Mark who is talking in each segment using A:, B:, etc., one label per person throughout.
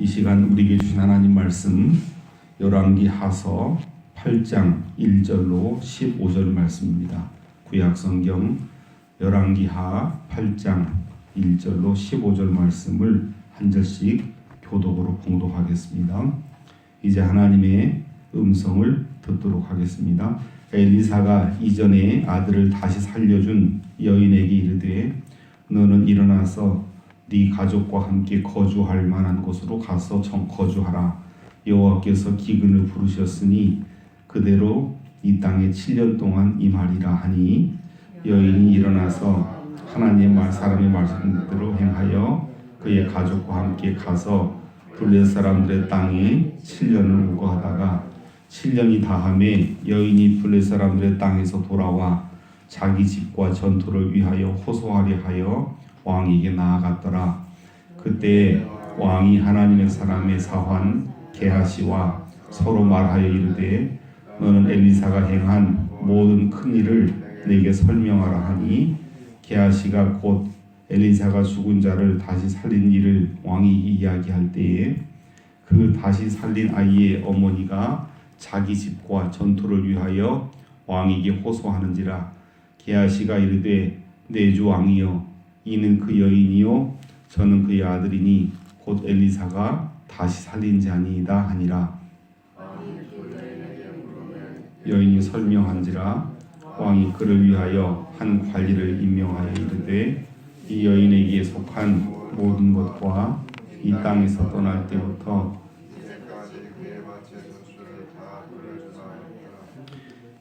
A: 이 시간 우리에게 주신 하나님 말씀 열왕기하서 8장 1절로 15절 말씀입니다. 구약성경 열왕기하 8장 1절로 15절 말씀을 한 절씩 교독으로 봉독하겠습니다. 이제 하나님의 음성을 듣도록 하겠습니다. 엘리사가 이전에 아들을 다시 살려준 여인에게 이르되 너는 일어나서 네 가족과 함께 거주할 만한 곳으로 가서 거주하라. 여호와께서 기근을 부르셨으니 그대로 이 땅에 7년 동안 임하리라 하니 여인이 일어나서 하나님의 사람의 말씀대로 행하여 그의 가족과 함께 가서 블레 사람들의 땅에 7년을 우거하다가 7년이 다함에 여인이 블레 사람들의 땅에서 돌아와 자기 집과 전투를 위하여 호소하려 하여 왕에게 나아갔더라. 그때 왕이 하나님의 사람의 사환 게하시와 서로 말하여 이르되 너는 엘리사가 행한 모든 큰 일을 내게 설명하라 하니 게하시가 곧 엘리사가 죽은 자를 다시 살린 일을 왕이 이야기할 때에 그 다시 살린 아이의 어머니가 자기 집과 전투를 위하여 왕에게 호소하는지라. 게하시가 이르되 내 주 왕이여 이는 그 여인이요 저는 그의 아들이니 곧 엘리사가 다시 살린 자니이다 하니라. 여인이 설명한지라. 왕이 그를 위하여 한 관리를 임명하여 이르되 이 여인에게 속한 모든 것과 이 땅에서 떠날 때부터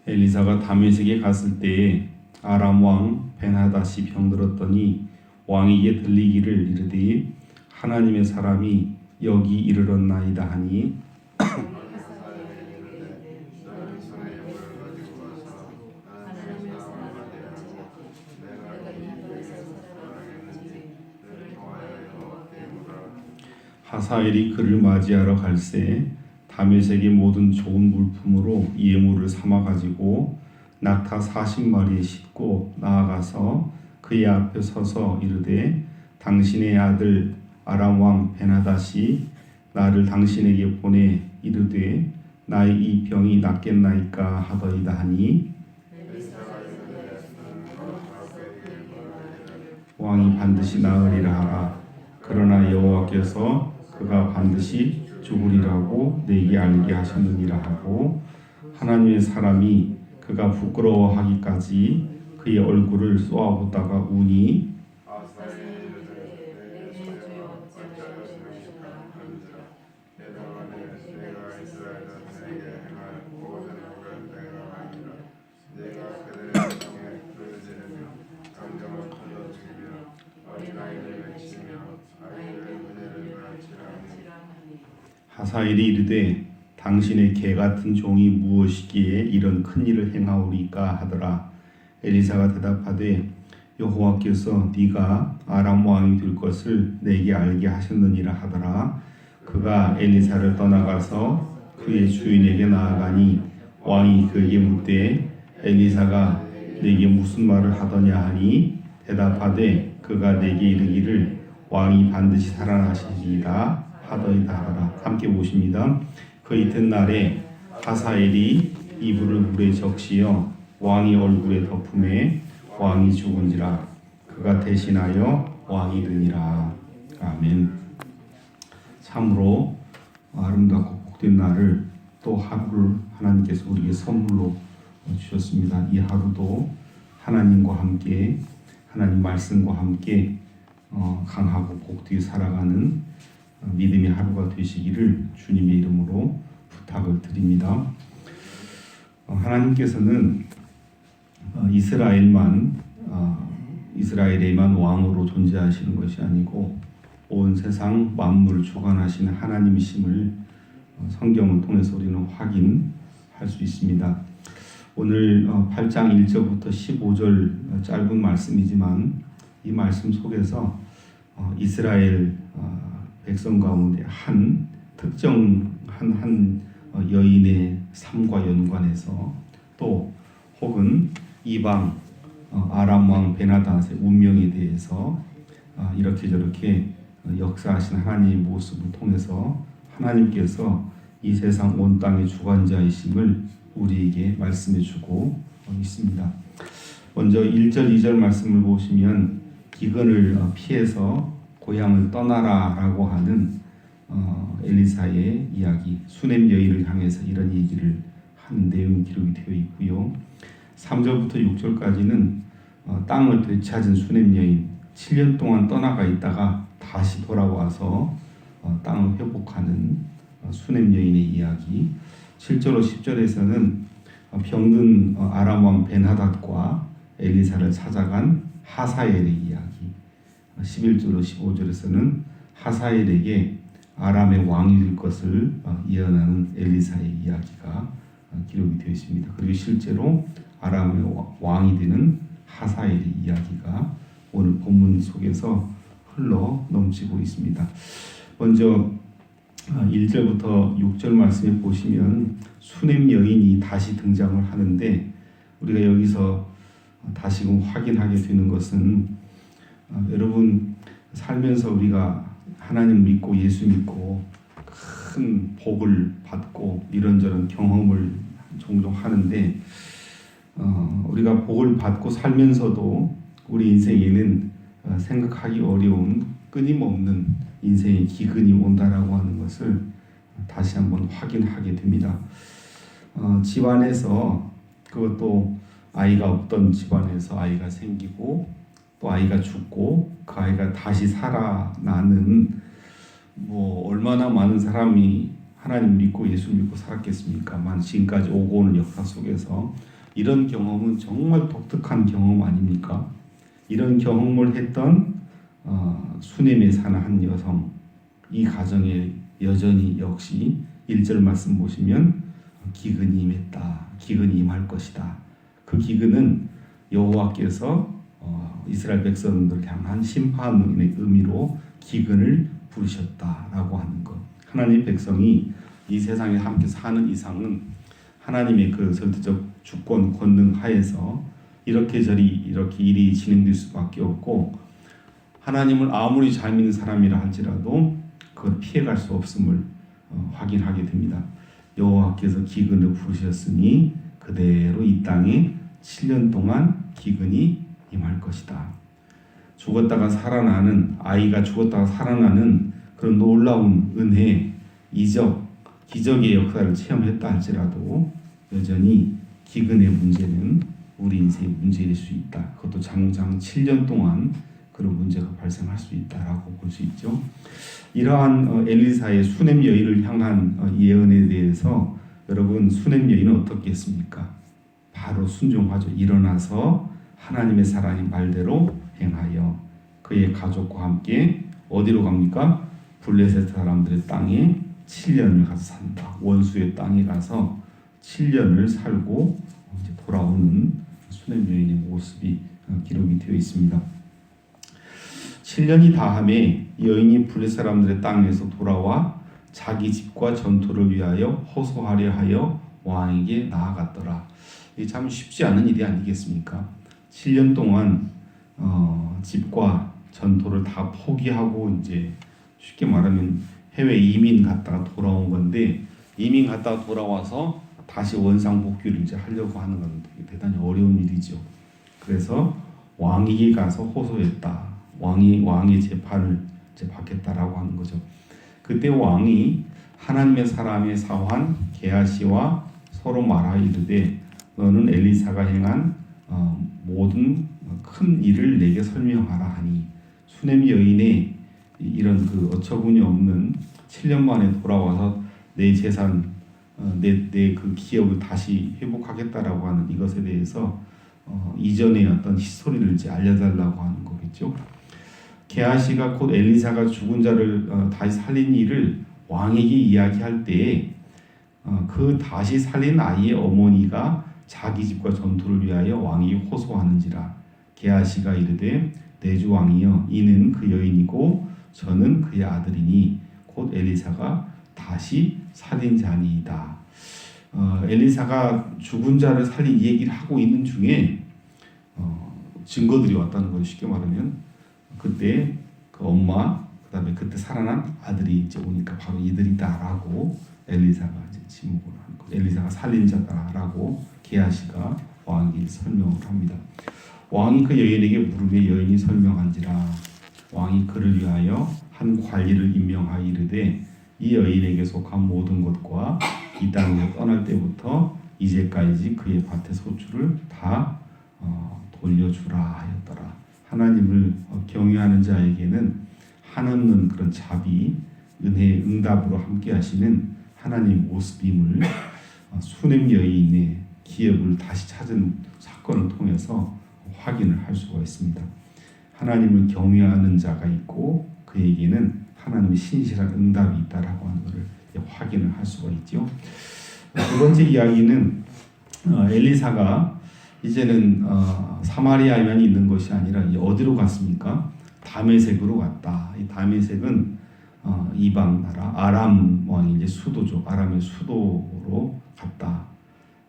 A: 엘리사가 다메섹에 갔을 때에 아람 왕 벤하닷이 병들었더니 왕에게 들리기를 이르되 하나님의 사람이 여기 이르렀나이다 하니 하사엘이 그를 맞이하러 갈새 다메섹의 모든 좋은 물품으로 예물을 삼아 가지고 낙타 40마리에 싣고 나아가서 그의 앞에 서서 이르되 당신의 아들 아람 왕 벤하닷이 나를 당신에게 보내 이르되 나의 이 병이 낫겠나이까 하더이다 하니 왕이 반드시 나으리라 하라. 그러나 여호와께서 그가 반드시 죽으리라고 내게 알게 하셨느니라 하고 하나님의 사람이 그가 부끄러워하기까지 그의 얼굴을 쏘아보다가 우니 하사엘이 이르되 당신의 개같은 종이 무엇이기에 이런 큰 일을 행하오리까 하더라. 엘리사가 대답하되 여호와께서 네가 아람 왕이 될 것을 내게 알게 하셨느니라 하더라. 그가 엘리사를 떠나가서 그의 주인에게 나아가니 왕이 그에게 묻되 엘리사가 내게 무슨 말을 하더냐 하니 대답하되 그가 내게 이르기를 왕이 반드시 살아나시리이다 하더이다 하더라. 함께 보십니다. 그 이튿날에 하사엘이 이불을 물에 적시어 왕의 얼굴에 덮음에 왕이 죽은지라. 그가 대신하여 왕이 되니라. 아멘. 참으로 아름답고 복된 날을 또 하루를 하나님께서 우리에게 선물로 주셨습니다. 이 하루도 하나님과 함께 하나님 말씀과 함께 강하고 복되게 살아가는 믿음의 하루가 되시기를 주님의 이름으로 부탁을 드립니다. 하나님께서는 이스라엘에만 왕으로 존재하시는 것이 아니고 온 세상 만물을 주관하시는 하나님이심을 성경을 통해서 우리는 확인할 수 있습니다. 오늘 8장 1절부터 15절 짧은 말씀이지만 이 말씀 속에서 이스라엘 백성 가운데 한 특정 한 여인의 삶과 연관해서 또 혹은 이방 아람 왕 베나닷의 운명에 대해서 이렇게 저렇게 역사하신 하나님의 모습을 통해서 하나님께서 이 세상 온 땅의 주관자이심을 우리에게 말씀해 주고 있습니다. 먼저 1절 2절 말씀을 보시면 기근을 피해서 고향을 떠나라라고 하는 엘리사의 이야기, 수넴 여인을 향해서 이런 얘기를 하는 내용이 기록이 되어 있고요. 3절부터 6절까지는 땅을 되찾은 수넴 여인, 7년 동안 떠나가 있다가 다시 돌아와서 땅을 회복하는 수넴 여인의 이야기. 7절 10절에서는 병든 아람 왕 벤하닷과 엘리사를 찾아간 하사엘의 이야기. 11절 15절에서는 하사엘에게 아람의 왕이 될 것을 예언하는 엘리사의 이야기가 기록이 되어 있습니다. 그리고 실제로 아람의 왕이 되는 하사엘의 이야기가 오늘 본문 속에서 흘러 넘치고 있습니다. 먼저 1절부터 6절 말씀에 보시면 수넴 여인이 다시 등장을 하는데, 우리가 여기서 다시금 확인하게 되는 것은 여러분 살면서 우리가 하나님 믿고 예수 믿고 큰 복을 받고 이런저런 경험을 종종 하는데, 우리가 복을 받고 살면서도 우리 인생에는 생각하기 어려운 끊임없는 인생의 기근이 온다라고 하는 것을 다시 한번 확인하게 됩니다. 집안에서, 그것도 아이가 없던 집안에서 아이가 생기고 또 아이가 죽고 그 아이가 다시 살아나는, 얼마나 많은 사람이 하나님 믿고 예수 믿고 살았겠습니까? 지금까지 오고 오는 역사 속에서 이런 경험은 정말 독특한 경험 아닙니까? 이런 경험을 했던 수넴에 사는 한 여성, 이 가정에 여전히 역시 1절 말씀 보시면 기근이 임했다, 기근이 임할 것이다. 그 기근은 여호와께서 이스라엘 백성들을 향한 심판의 의미로 기근을 부르셨다라고 하는 것. 하나님의 백성이 이 세상에 함께 사는 이상은 하나님의 그 절대적 주권 권능 하에서 이렇게 일이 진행될 수밖에 없고, 하나님을 아무리 잘 믿는 사람이라 할지라도 그걸 피해갈 수 없음을 확인하게 됩니다. 여호와께서 기근을 부르셨으니 그대로 이 땅에 7년 동안 기근이 임할 것이다. 죽었다가 살아나는, 아이가 죽었다가 살아나는 그런 놀라운 은혜, 이적, 기적의 역사를 체험했다 할지라도 여전히 기근의 문제는 우리 인생의 문제일 수 있다. 그것도 장장 7년 동안 그런 문제가 발생할 수 있다라고 볼 수 있죠. 이러한 엘리사의 수넴 여인을 향한 예언에 대해서 여러분, 수넴 여인은 어떻게 했습니까? 바로 순종하죠. 일어나서 하나님의 사랑의 말대로 행하여 그의 가족과 함께 어디로 갑니까? 블레셋 사람들의 땅에 7년을 가서 산다. 원수의 땅에 가서 7년을 살고 이제 돌아오는 수넴 여인의 모습이 기록이 되어 있습니다. 7년이 다함에 여인이 블레셋 사람들의 땅에서 돌아와 자기 집과 전토를 위하여 호소하려 하여 왕에게 나아갔더라. 이게 참 쉽지 않은 일이 아니겠습니까? 7년 동안 집과 전토를 다 포기하고, 이제 쉽게 말하면 해외 이민 갔다가 돌아온 건데, 이민 갔다가 돌아와서 다시 원상복귀를 이제 하려고 하는 건 되게 대단히 어려운 일이죠. 그래서 왕에게 가서 호소했다. 왕의 재판을 이제 받겠다라고 하는 거죠. 그때 왕이 하나님의 사람의 사환 게하시와 서로 말하이르되 너는 엘리사가 행한 모든 큰 일을 내게 설명하라 하니, 수넴 여인의 이런 그 어처구니 없는 7년 만에 돌아와서 내 재산, 내 그 기업을 다시 회복하겠다라고 하는 이것에 대해서 이전의 어떤 히스토리를 이제 알려달라고 하는 거겠죠. 게하시가 곧 엘리사가 죽은 자를 다시 살린 일을 왕에게 이야기할 때에 그 다시 살린 아이의 어머니가 자기 집과 전투를 위하여 왕에게 호소하는지라. 게하시가 이르되 내 주 왕이여, 이는 그 여인이고 저는 그의 아들이니 곧 엘리사가 다시 살린 자니이다. 엘리사가 죽은 자를 살린 얘기를 하고 있는 중에 증거들이 왔다는 거죠. 쉽게 말하면 그때 그 엄마, 그다음에 그때 살아난 아들이 이제 오니까 바로 이들이다라고 엘리사가 이제 지목을 한 거. 엘리사가 살린 자다라고 게하시가 왕에게 설명을 합니다. 왕이 그 여인에게 물음에 여인이 설명한지라 왕이 그를 위하여 한 관리를 임명하여 이르되 이 여인에게 속한 모든 것과 이 땅에서 떠날 때부터 이제까지 그의 밭의 소출을 다 돌려주라 하였더라. 하나님을 경외하는 자에게는 한없는 그런 자비, 은혜의 응답으로 함께 하시는 하나님 모습임을 수냄 여인의 기억을 다시 찾은 사건을 통해서 확인을 할 수가 있습니다. 하나님을 경외하는 자가 있고 그에게는 하나님의 신실한 응답이 있다라고 하는 것을 확인을 할 수가 있죠. 두 번째 이야기는 엘리사가 이제는 사마리아에만 있는 것이 아니라 어디로 갔습니까? 다메섹으로 갔다. 이 다메섹은 이방 나라 아람 왕이 이제 수도죠. 아람의 수도로 갔다.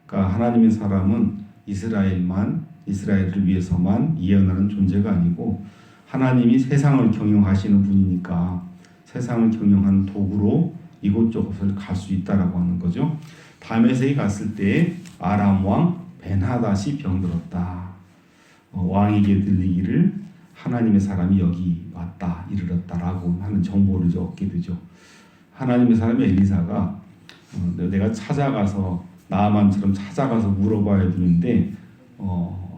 A: 그러니까 하나님의 사람은 이스라엘을 위해서만 예언하는 존재가 아니고 하나님이 세상을 경영하시는 분이니까 세상을 경영하는 도구로 이곳저곳을 갈 수 있다라고 하는 거죠. 다메섹에 갔을 때 아람 왕 벤하닷이 병들었다. 왕에게 들리기를 하나님의 사람이 여기 왔다 이르렀다라고 하는 정보를 이제 얻게 되죠. 하나님의 사람 엘리사가 내가 찾아가서 나아만처럼 찾아가서 물어봐야 되는데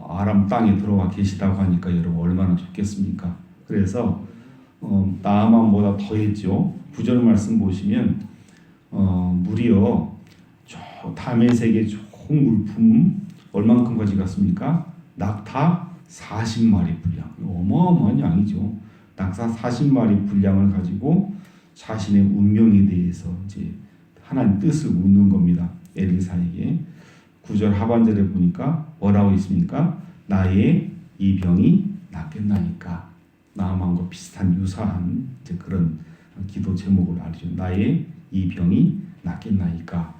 A: 아람 땅에 들어와 계시다고 하니까 여러분 얼마나 좋겠습니까? 그래서 나아만보다 더했죠. 9절 말씀 보시면 무려 저 다메섹의 좋은 물품 얼만큼 가져갔습니까? 낙타 40마리 분량, 어마어마한 양이죠. 낙타 40마리 분량을 가지고 자신의 운명에 대해서 이제 하나님 뜻을 묻는 겁니다. 엘리사에게 9절 하반절에 보니까 뭐라고 있습니까? 나의 이 병이 낫겠나이까. 나아만과 비슷한 유사한 이제 그런 기도 제목을 알죠. 나의 이 병이 낫겠나이까.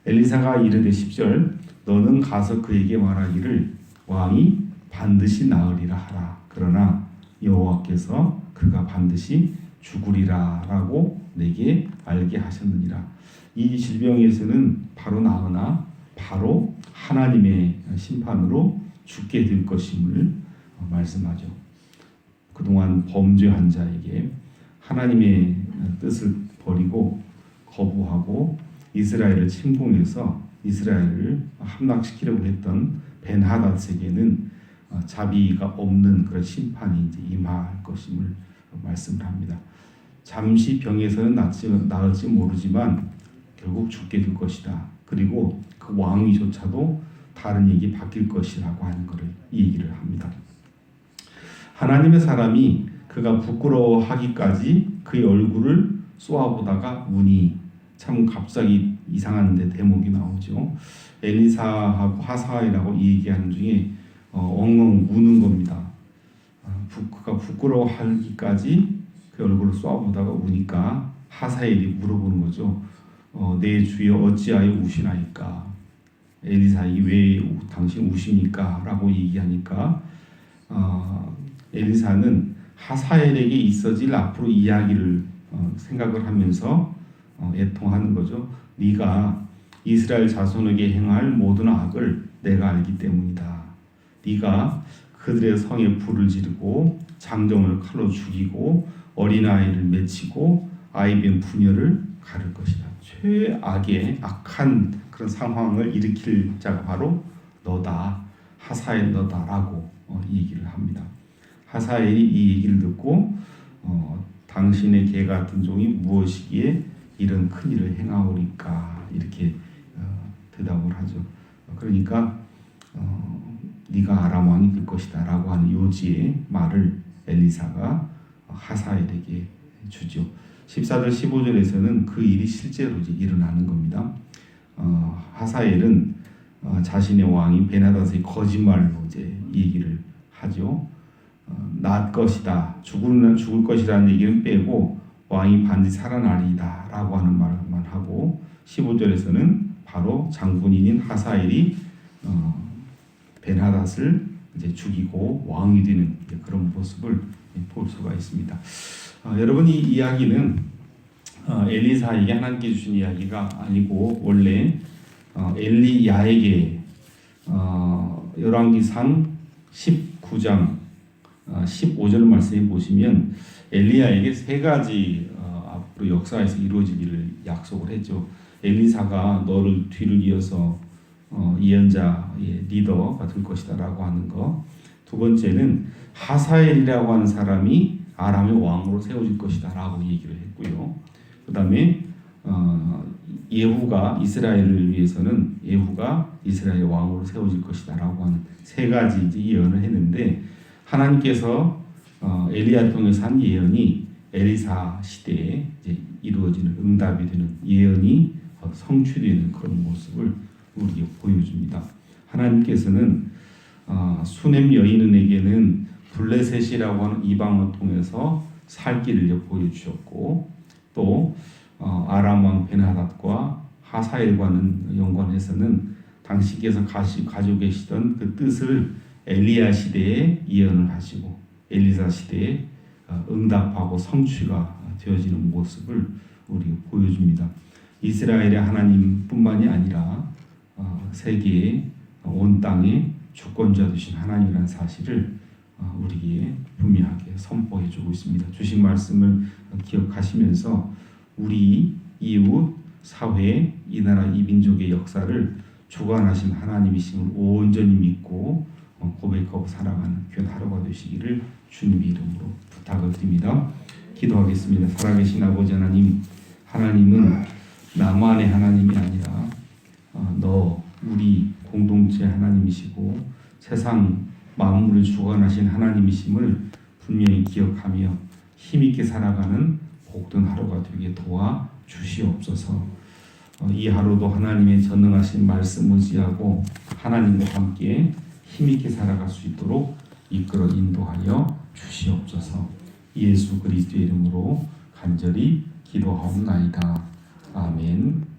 A: 엘리사가 이르되 10절 너는 가서 그에게 말하기를 왕이 반드시 나으리라 하라. 그러나 여호와께서 그가 반드시 죽으리라라고 내게 알게 하셨느니라. 이 질병에서는 바로 나으나 바로 하나님의 심판으로 죽게 될 것임을 말씀하죠. 그동안 범죄한 자에게 하나님의 뜻을 버리고 거부하고 이스라엘을 침공해서 이스라엘을 함락시키려고 했던 벤하닷에게는 자비가 없는 그런 심판이 이제 임할 것임을 말씀을 합니다. 잠시 병에서는 나을지 모르지만 결국 죽게 될 것이다. 그리고 그 왕위조차도 다른 얘기 바뀔 것이라고 하는 것을 이 얘기를 합니다. 하나님의 사람이 그가 부끄러워하기까지 그의 얼굴을 쏘아보다가 우니 참 갑자기 이상한데 대목이 나오죠. 엘리사하고 하사엘하고 이 얘기하는 중에 엉엉 우는 겁니다. 그가 부끄러워하기까지 그 얼굴을 쏘아보다가 우니까 하사엘이 물어보는 거죠. 내 주여 어찌하여 우시나이까? 엘리사에게 왜 당신 우십니까? 라고 얘기하니까 엘리사는 하사엘에게 있어질 앞으로 이야기를 생각을 하면서 애통하는 거죠. 네가 이스라엘 자손에게 행할 모든 악을 내가 알기 때문이다. 네가 그들의 성에 불을 지르고 장정을 칼로 죽이고 어린아이를 맺히고 아이뱀 분열을 가를 것이다. 최악의 악한 그런 상황을 일으킬 자가 바로 너다. 하사엘 너다라고 얘기를 합니다. 하사엘이 이 얘기를 듣고 당신의 개 같은 종이 무엇이기에 이런 큰 일을 행하오리까 이렇게 대답을 하죠. 그러니까 네가 아람 왕이 될 것이다라고 하는 요지의 말을 엘리사가 하사엘에게 주죠. 14절 15절에서는 그 일이 실제로 이제 일어나는 겁니다. 하사엘은 자신의 왕이 베나닷의 거짓말로 이제 얘기를 하죠. 낫 것이다, 죽을 것이라는 얘기는 빼고 왕이 반드시 살아나리다라고 하는 말만 하고 15절에서는 바로 장군인인 하사엘이 벤하닷을 이제 죽이고 왕이 되는 그런 모습을 볼 수가 있습니다. 여러분 이 이야기는 엘리사에게 하나님께 주신 이야기가 아니고 원래 엘리야에게 열왕기상 19장 15절 말씀에 보시면 엘리야에게 세 가지 앞으로 역사에서 이루어지기를 약속을 했죠. 엘리사가 너를 뒤를 이어서 예언자의 리더가 될 것이다라고 하는 거. 두 번째는 하사엘이라고 하는 사람이 아람의 왕으로 세워질 것이다라고 얘기를 했고요. 그 다음에 예후가 이스라엘을 위해서는 예후가 이스라엘 왕으로 세워질 것이다라고 하는 세 가지 이제 예언을 했는데 하나님께서 엘리야를 통해서 한 예언이 엘리사 시대에 이제 이루어지는 응답이 되는 예언이 성취되는 그런 모습을 우리에게 보여줍니다. 하나님께서는 수넴 여인에게는 블레셋이라고 하는 이방을 통해서 살 길을 보여주셨고 또 아람 왕 벤하닷과 하사엘과는 연관해서는 당시께서 가지고 계시던 그 뜻을 엘리야 시대에 예언을 하시고 엘리사 시대에 응답하고 성취가 되어지는 모습을 우리가 보여줍니다. 이스라엘의 하나님뿐만이 아니라 세계의 온 땅의 주권자 되신 하나님이라는 사실을 우리에게 분명하게 선포해주고 있습니다. 주신 말씀을 기억하시면서 우리 이웃, 사회, 이 나라, 이 민족의 역사를 주관하신 하나님이심을 온전히 믿고 고백하고 살아가는 귀한 하루가 되시기를 주님의 이름으로 부탁을 드립니다. 기도하겠습니다. 살아계신 아버지 하나님, 하나님은 나만의 하나님이 아니라 우리 공동체 하나님이시고 세상 만물을 주관하신 하나님이심을 분명히 기억하며 힘있게 살아가는 복된 하루가 되게 도와 주시옵소서. 이 하루도 하나님의 전능하신 말씀 의지하고 하나님과 함께 힘있게 살아갈 수 있도록 이끌어 인도하여 주시옵소서. 예수 그리스도의 이름으로 간절히 기도하옵나이다. 아멘.